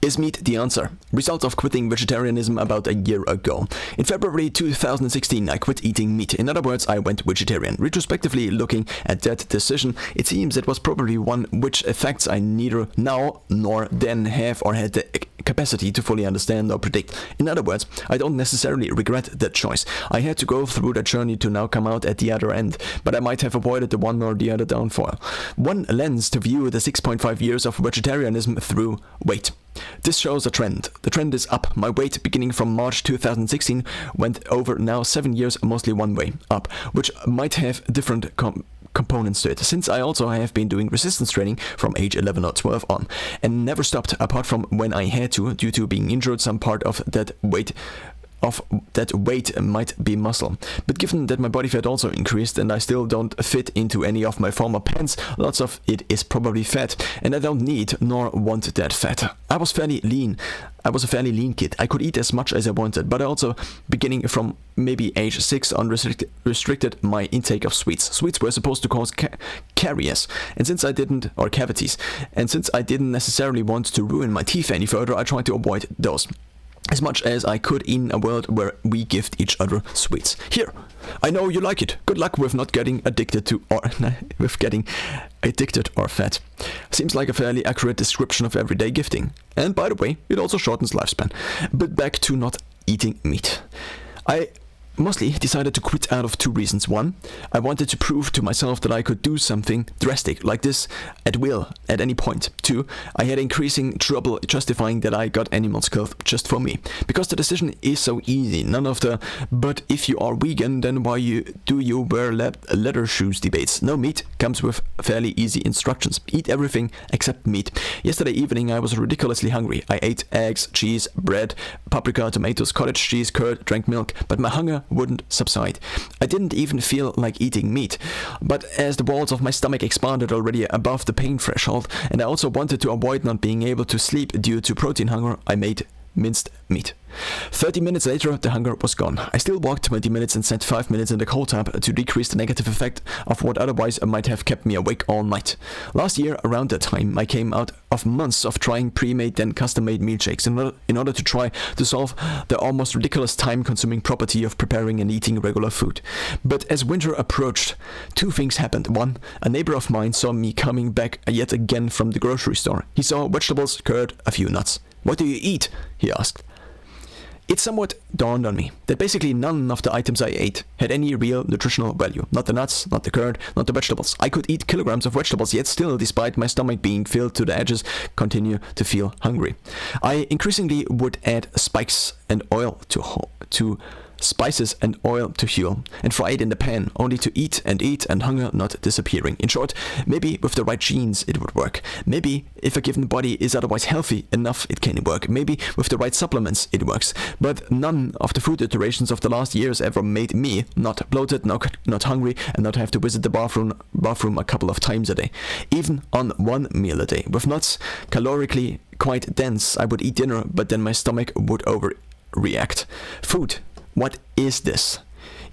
Is meat the answer? Result of quitting vegetarianism about a year ago. In February 2016, I quit eating meat. In other words, I went vegetarian. Retrospectively looking at that decision, it seems it was probably one which effects I neither now nor then have or had the capacity to fully understand or predict. In other words, I don't necessarily regret that choice. I had to go through that journey to now come out at the other end, but I might have avoided the one or the other downfall. One lens to view the 6.5 years of vegetarianism through: weight. This shows a trend. The trend is up. My weight beginning from March 2016 went over now 7 years mostly one way, up, which might have different components to it, since I also have been doing resistance training from age 11 or 12 on, and never stopped apart from when I had to, due to being injured. Some part of that weight might be muscle. But given that my body fat also increased and I still don't fit into any of my former pants, lots of it is probably fat, and I don't need nor want that fat. I was a fairly lean kid. I could eat as much as I wanted, but I also, beginning from maybe age 6 on, restricted my intake of sweets. Sweets were supposed to cause caries, and since I didn't, or cavities, and since I didn't necessarily want to ruin my teeth any further, I tried to avoid those as much as I could in a world where we gift each other sweets. Here, I know you like it. Good luck with not getting addicted to, or with getting addicted or fat. Seems like a fairly accurate description of everyday gifting. And by the way, it also shortens lifespan. But back to not eating meat. I mostly decided to quit out of two reasons. One, I wanted to prove to myself that I could do something drastic like this at will, at any point. Two, I had increasing trouble justifying that I got animals killed just for me. Because the decision is so easy, none of the, but if you are vegan, then why do you wear leather shoes debates. No, meat comes with fairly easy instructions. Eat everything except meat. Yesterday evening I was ridiculously hungry. I ate eggs, cheese, bread, paprika, tomatoes, cottage cheese, curd, drank milk, but my hunger wouldn't subside. I didn't even feel like eating meat, but as the walls of my stomach expanded already above the pain threshold, and I also wanted to avoid not being able to sleep due to protein hunger, I made minced meat. 30 minutes later, the hunger was gone. I still walked 20 minutes and sat 5 minutes in the cold tub to decrease the negative effect of what otherwise might have kept me awake all night. Last year, around that time, I came out of months of trying pre-made then custom-made meal shakes in order to try to solve the almost ridiculous time-consuming property of preparing and eating regular food. But as winter approached, two things happened. One, a neighbor of mine saw me coming back yet again from the grocery store. He saw vegetables, curd, a few nuts. "What do you eat?" he asked. It somewhat dawned on me that basically none of the items I ate had any real nutritional value. Not the nuts, not the curd, not the vegetables. I could eat kilograms of vegetables, yet still, despite my stomach being filled to the edges, continue to feel hungry. I increasingly would add spices and oil to fuel, and fry it in the pan, only to eat and hunger not disappearing. In short, maybe with the right genes it would work. Maybe if a given body is otherwise healthy enough it can work. Maybe with the right supplements it works. But none of the food iterations of the last years ever made me not bloated, not hungry, and not have to visit the bathroom a couple of times a day. Even on one meal a day. With nuts, calorically quite dense, I would eat dinner, but then my stomach would overreact. Food. What is this?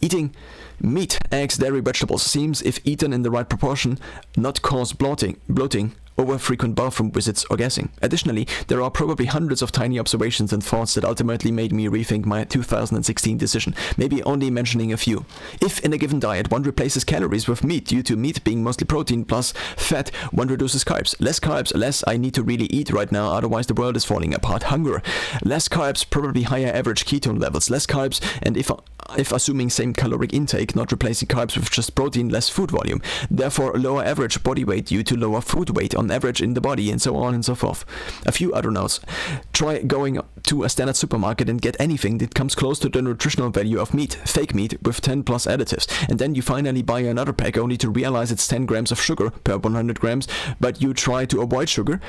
Eating meat, eggs, dairy, vegetables seems, if eaten in the right proportion, not cause bloating, over frequent bathroom visits or gassing. Additionally, there are probably hundreds of tiny observations and thoughts that ultimately made me rethink my 2016 decision, maybe only mentioning a few. If in a given diet one replaces calories with meat due to meat being mostly protein plus fat, one reduces carbs. Less carbs, less I need to really eat right now, otherwise the world is falling apart. Hunger. Less carbs, probably higher average ketone levels. Less carbs, and if assuming same caloric intake, not replacing carbs with just protein, less food volume. Therefore, lower average body weight due to lower food weight on average in the body, and so on and so forth. A few other notes. Try going to a standard supermarket and get anything that comes close to the nutritional value of meat, fake meat with 10 plus additives, and then you finally buy another pack only to realize it's 10 grams of sugar per 100 grams, but you try to avoid sugar.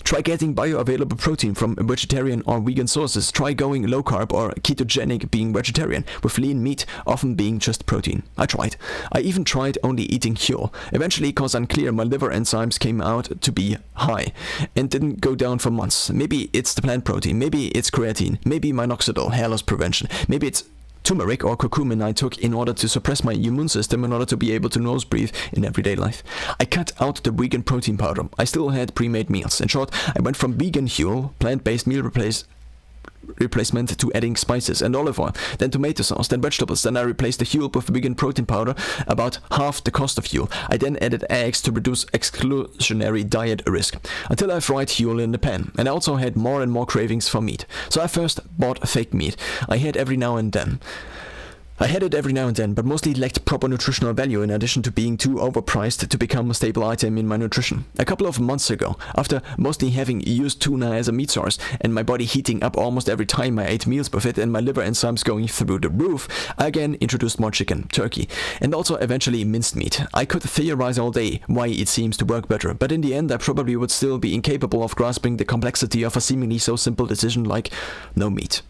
Try getting bioavailable protein from vegetarian or vegan sources. Try going low carb or ketogenic being vegetarian, with lean meat often being just protein. I tried. I even tried only eating whole. Eventually, cause unclear, my liver enzymes came out to be high and didn't go down for months. Maybe it's the plant protein, maybe it's creatine, maybe minoxidil, hair loss prevention, maybe it's turmeric or curcumin I took in order to suppress my immune system in order to be able to nose breathe in everyday life. I cut out the vegan protein powder. I still had pre-made meals. In short, I went from vegan Huel, plant-based meal replacement, to adding spices and olive oil, then tomato sauce, then vegetables. Then I replaced the Huel with vegan protein powder, about half the cost of Huel. I then added eggs to reduce exclusionary diet risk, until I fried Huel in the pan. And I also had more and more cravings for meat. So I first bought fake meat. I had it every now and then, but mostly lacked proper nutritional value in addition to being too overpriced to become a staple item in my nutrition. A couple of months ago, after mostly having used tuna as a meat source, and my body heating up almost every time I ate meals with it, and my liver enzymes going through the roof, I again introduced more chicken, turkey, and also eventually minced meat. I could theorize all day why it seems to work better, but in the end I probably would still be incapable of grasping the complexity of a seemingly so simple decision like no meat.